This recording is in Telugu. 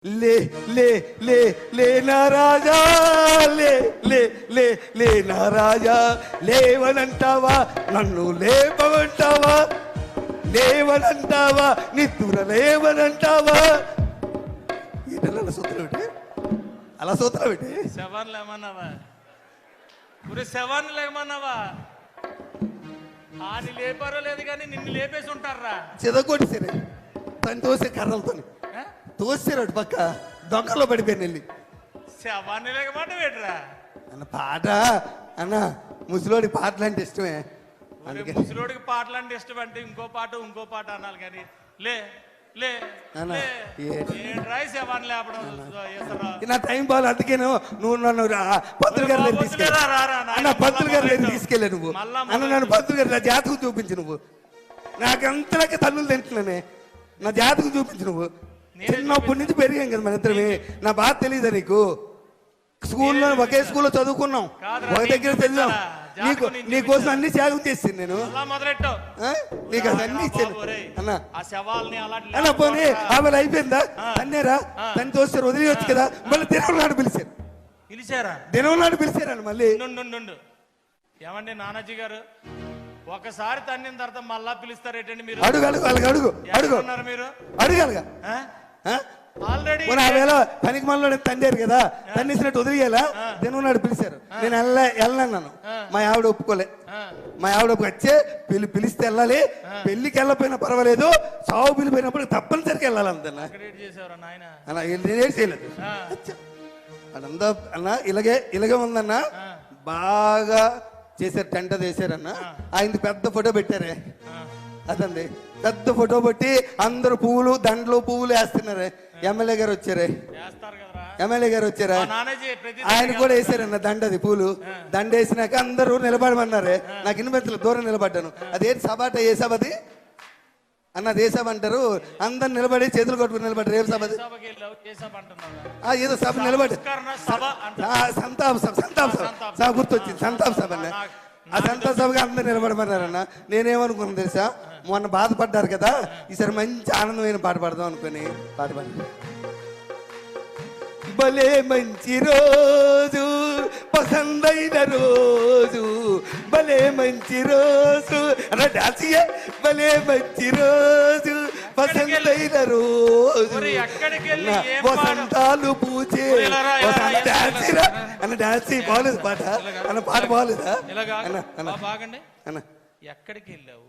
లే లే లే లే నా రాజా లే లే లే లే నా రాజా లేవనంటావా నన్ను లేపమంటావా లేవనంటావా నిద్ర లేవనంటావా అలా సూత్రం ఏంటి అలా సూత్రం ఏంటి శవాన్ని లేమన్నావా ఒరే శవాన్ని లేమన్నావా ఆని లేపారో లేదు కానీ నిన్ను లేపేసి ఉంటారా చెదకొట్టి సరే తను తోసే కర్రలతో తోసారు పక్క దొంగలో పడిపోయాను వెళ్ళి శవాన్ని లేకమాట వేటరా అన్న పాట అన్న ముసలోడి పాటలు అంటే ఇష్టమే ముసలోడికి పాటలు అంటే ఇష్టం అంటే ఇంకో పాట అనాలి కానీ లే లే రాయి శవాన్ని లేపడం నా టైం బాగా అందుకేను నువ్వు నన్ను పంతులు గారి దగ్గర తీసుకెళ్ళా అన్న పంతులు గారి దగ్గర తీసుకెళ్ళా నువ్వు అన్న నన్ను పంతులు గారి నా జాతకం చూపించు నువ్వు నాకంతలాగే తల్లులు తింటున్నానే నా జాతకం చూపించు నువ్వు చిన్నప్పటి నుంచి పెరిగాం కదా మన ఇద్దరమే నా బాధ తెలియదా నీకు స్కూల్లో ఒకే స్కూల్లో చదువుకున్నాం ఒక దగ్గర చదివాం నీకోసం అన్ని త్యాగం చేసింది నేను నీకు అది అన్ని ఇచ్చాను అన్న పోనీ ఆమె అయిపోయిందా అన్నేరా తను తోస్తారు వదిలేయచ్చు కదా మళ్ళీ దినం నాడు పిలిచారా దినం నాడు పిలిచారని మళ్ళీ ఏమండి నానాజీ గారు ఒకసారి తన్నిన తర్వాత మళ్ళా పిలుస్తారేటండి మీరు అడుగు అడుగు వాళ్ళకి అడుగు అడుగు మీరు అడగాలిగా ఆల్రెడీ ఆ వేళ పనికి మనలో తండారు కదా తన్నేసినట్టు వదిలేయాలా దినం నాడు పిలిచారు నేను వెళ్ళన్నాను మా ఆవిడ ఒప్పుకోలే మా ఆవిడ వచ్చే పిలిస్తే వెళ్ళాలి పెళ్లికి వెళ్ళపోయినా పర్వాలేదు సాగు పిలిపోయినప్పుడు తప్పనిసరిగా వెళ్ళాలి అంతన్నా అలా నేనేం చేయలేదు అదంతా అన్న ఇలాగే ఉందన్న బాగా చేశారు టెంట చేశారన్న ఆయన పెద్ద ఫోటో పెట్టారే అదండి పెద్ద ఫోటో పెట్టి అందరు పువ్వులు దండలు పువ్వులు వేస్తున్నారే ఎమ్మెల్యే గారు వచ్చారా ఆయన కూడా వేసారన్న దండది పూలు దండ వేసినాక అందరూ నిలబడమన్నారే నాకు ఇన్వెంతలు దూరం నిలబడ్డాను అదేంటి సభ అంటే ఏ సభ అది అన్నది ఏ సభ అంటారు అందరు నిలబడి చేతులు కొట్టుకుని నిలబడ్డారు ఏ సభ ఏదో సభ నిలబడి సంతాప సభ గుర్తొచ్చింది సంతాప సభ అన్న ఆ సంతాప సభగా అందరు నిలబడమన్నారన్న నేనేమనుకున్నాను తెలుసా మొన్న బాధపడ్డారు కదా ఈసారి మంచి ఆనందమైన పాట పాడదాం అనుకుని పాట పాడారు భలే మంచి రోజు పసందైన రోజు భలే మంచి రోజు అన్న డాన్స్ భలే మంచి రోజు పసందైన రోజు వసంతాలు పూచే డాన్స్ అన్న డాన్స్ బాగలేదు పాట అన్న పాట బాగలేదా అన్న ఎక్కడికి వెళ్ళావు